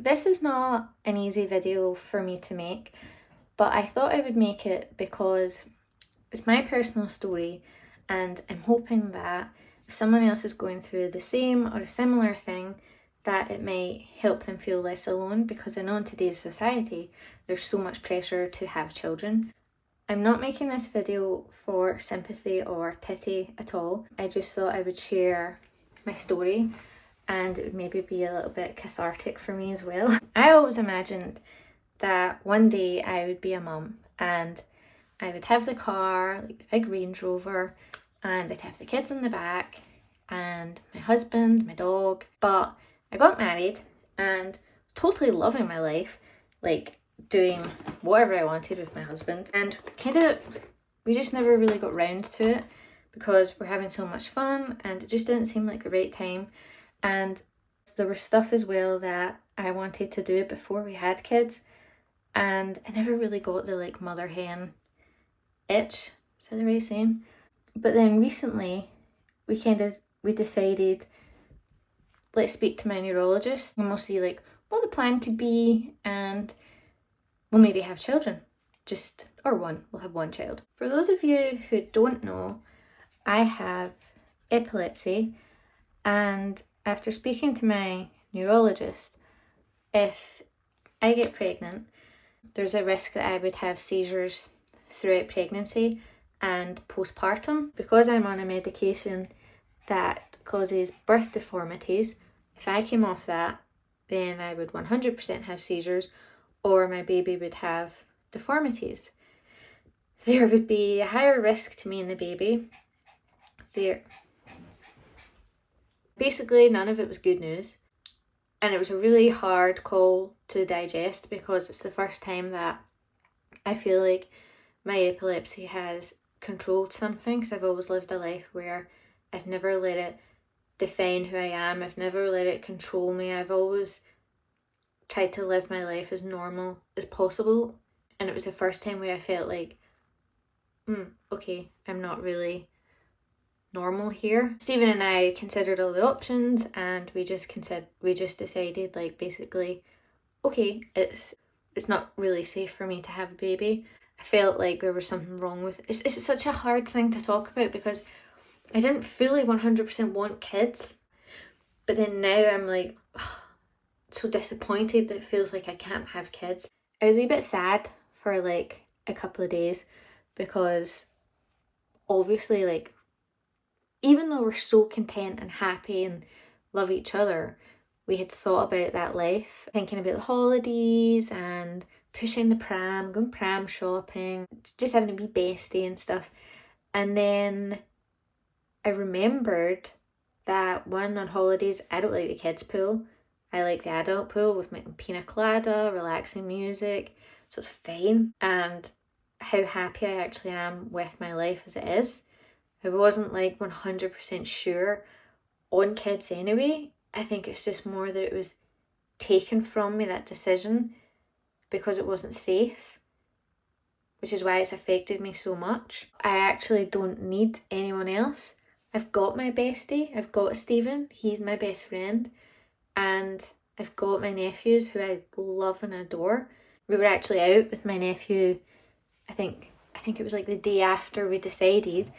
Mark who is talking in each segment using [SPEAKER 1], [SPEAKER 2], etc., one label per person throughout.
[SPEAKER 1] This is not an easy video for me to make, but I thought I would make it because it's my personal story, and I'm hoping that if someone else is going through the same or a similar thing, that it may help them feel less alone, because I know in today's society there's so much pressure to have children. I'm not making this video for sympathy or pity at all. I just thought I would share my story and it would maybe be a little bit cathartic for me as well. I always imagined that one day I would be a mum and I would have the car, like the big Range Rover, and I'd have the kids in the back and my husband, my dog. But I got married and was totally loving my life, like doing whatever I wanted with my husband, and we just never really got round to it because we're having so much fun and it just didn't seem like the right time. And there was stuff as well that I wanted to do before we had kids, and I never really got the like mother hen itch, is that the right saying? But then recently we decided, let's speak to my neurologist and we'll see like what the plan could be, and we'll maybe have children, we'll have one child. For those of you who don't know, I have epilepsy, and after speaking to my neurologist, if I get pregnant, there's a risk that I would have seizures throughout pregnancy and postpartum. Because I'm on a medication that causes birth deformities, if I came off that, then I would 100% have seizures, or my baby would have deformities. There would be a higher risk to me and the baby. Basically, none of it was good news. And it was a really hard call to digest because it's the first time that I feel like my epilepsy has controlled something, because I've always lived a life where I've never let it define who I am. I've never let it control me. I've always tried to live my life as normal as possible. And it was the first time where I felt like, okay, I'm not really normal here. Stephen and I considered all the options, and we just decided, like, basically, okay, it's not really safe for me to have a baby. I felt like there was something wrong with it. It's such a hard thing to talk about because I didn't fully 100% want kids, but then now I'm like, so disappointed that it feels like I can't have kids. I was a wee bit sad for like a couple of days because obviously, like, even though we're so content and happy and love each other, we had thought about that life, thinking about the holidays and pushing the pram, going pram shopping, just having a wee bestie and stuff. And then I remembered that one, on holidays, I don't like the kids' pool. I like the adult pool with my pina colada, relaxing music, so it's fine. And how happy I actually am with my life as it is. I wasn't like 100% sure on kids anyway. I think it's just more that it was taken from me, that decision, because it wasn't safe, which is why it's affected me so much. I actually don't need anyone else. I've got my bestie, I've got Stephen, he's my best friend, and I've got my nephews who I love and adore. We were actually out with my nephew, I think it was like the day after we decided,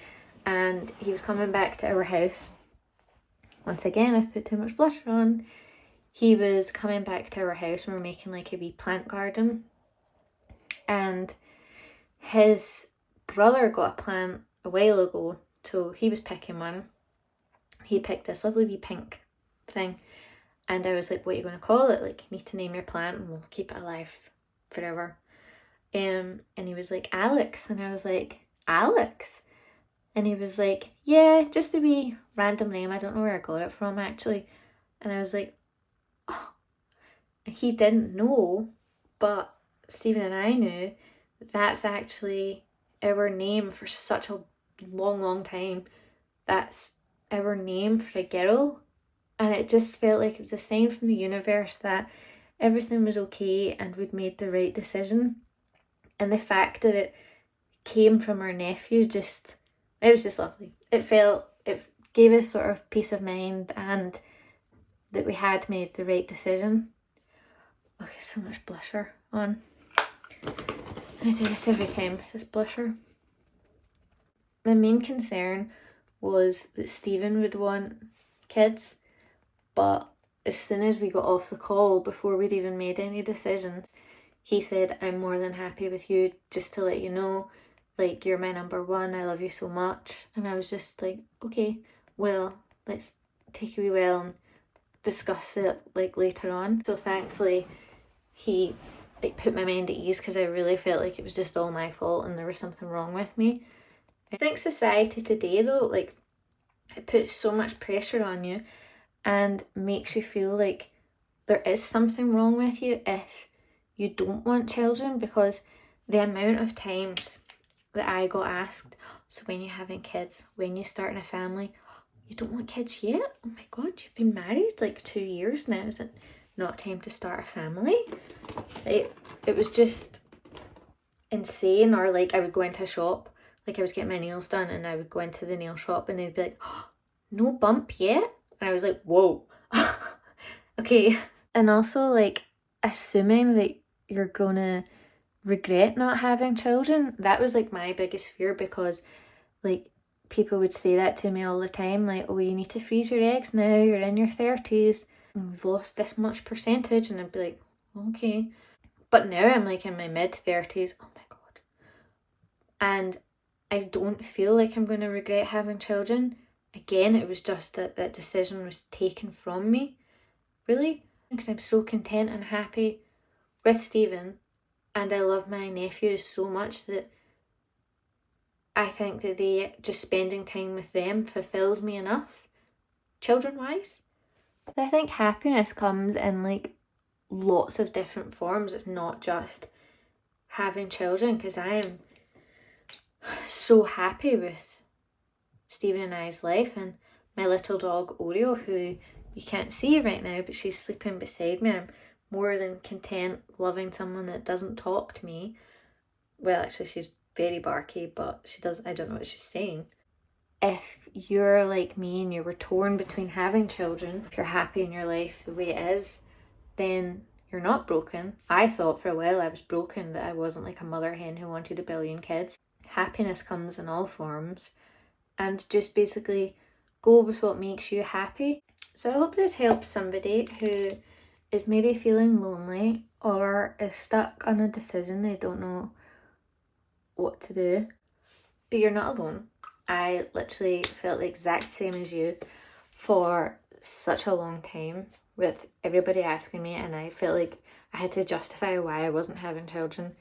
[SPEAKER 1] and he was coming back to our house. Once again, I've put too much blusher on. He was coming back to our house and we're making like a wee plant garden. And his brother got a plant a while ago, so he was picking one. He picked this lovely wee pink thing. And I was like, what are you going to call it? Like, you need to name your plant and we'll keep it alive forever. And he was like, Alex. And I was like, Alex? And he was like, yeah, just a wee random name. I don't know where I got it from, actually. And I was like, oh. And he didn't know, but Stephen and I knew that's actually our name for such a long, long time. That's our name for a girl. And it just felt like it was a sign from the universe that everything was okay and we'd made the right decision. And the fact that it came from our nephew, it was just lovely. It gave us sort of peace of mind and that we had made the right decision. Look, it's so much blusher on. I do this every time with this blusher. My main concern was that Stephen would want kids, but as soon as we got off the call, before we'd even made any decisions, he said, I'm more than happy with you, just to let you know, like, you're my number one, I love you so much. And I was just like, okay, well, let's take a wee while and discuss it like later on. So thankfully he like put my mind at ease, because I really felt like it was just all my fault and there was something wrong with me. I think society today though, like, it puts so much pressure on you and makes you feel like there is something wrong with you if you don't want children, because the amount of times that I got asked, so when you're having kids, when you're starting a family, you don't want kids yet? Oh my god, you've been married like 2 years now, is it not time to start a family? It was just insane. Or like, I would go into a shop, like I was getting my nails done, and I would go into the nail shop and they'd be like, oh, no bump yet? And I was like, whoa. Okay. And also, like, assuming that you're gonna regret not having children, that was like my biggest fear, because like people would say that to me all the time, like, oh, you need to freeze your eggs now, you're in your 30s and we've lost this much percentage. And I'd be like, okay. But now I'm like in my mid-30s. Oh my god. And I don't feel like I'm going to regret having children. Again, it was just that that decision was taken from me, really, because I'm so content and happy with Stephen, and I love my nephews so much that I think that just spending time with them fulfills me enough, children-wise. I think happiness comes in like lots of different forms. It's not just having children, because I am so happy with Stephen and I's life, and my little dog Oreo, who you can't see right now, but she's sleeping beside me. I'm more than content loving someone that doesn't talk to me. Well, actually, she's very barky, but I don't know what she's saying. If you're like me and you were torn between having children, if you're happy in your life the way it is, then you're not broken. I thought for a while I was broken, that I wasn't like a mother hen who wanted 1 billion kids. Happiness comes in all forms, and just basically go with what makes you happy. So I hope this helps somebody who is maybe feeling lonely or is stuck on a decision they don't know what to do. But you're not alone. I literally felt the exact same as you for such a long time, with everybody asking me, and I felt like I had to justify why I wasn't having children.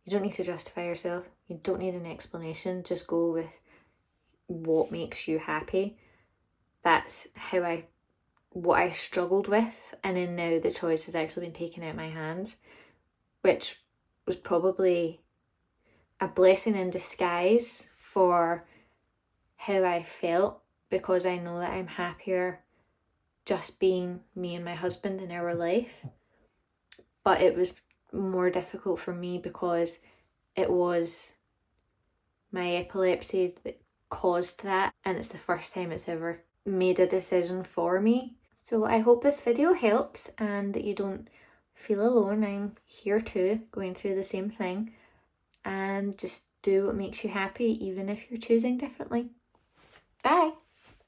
[SPEAKER 1] You don't need to justify yourself. You don't need an explanation. Just go with what makes you happy. That's what I struggled with, and then now the choice has actually been taken out of my hands, which was probably a blessing in disguise for how I felt, because I know that I'm happier just being me and my husband in our life. But it was more difficult for me because it was my epilepsy that caused that, and it's the first time it's ever made a decision for me. So I hope this video helps and that you don't feel alone. I'm here too, going through the same thing, and just do what makes you happy, even if you're choosing differently. Bye!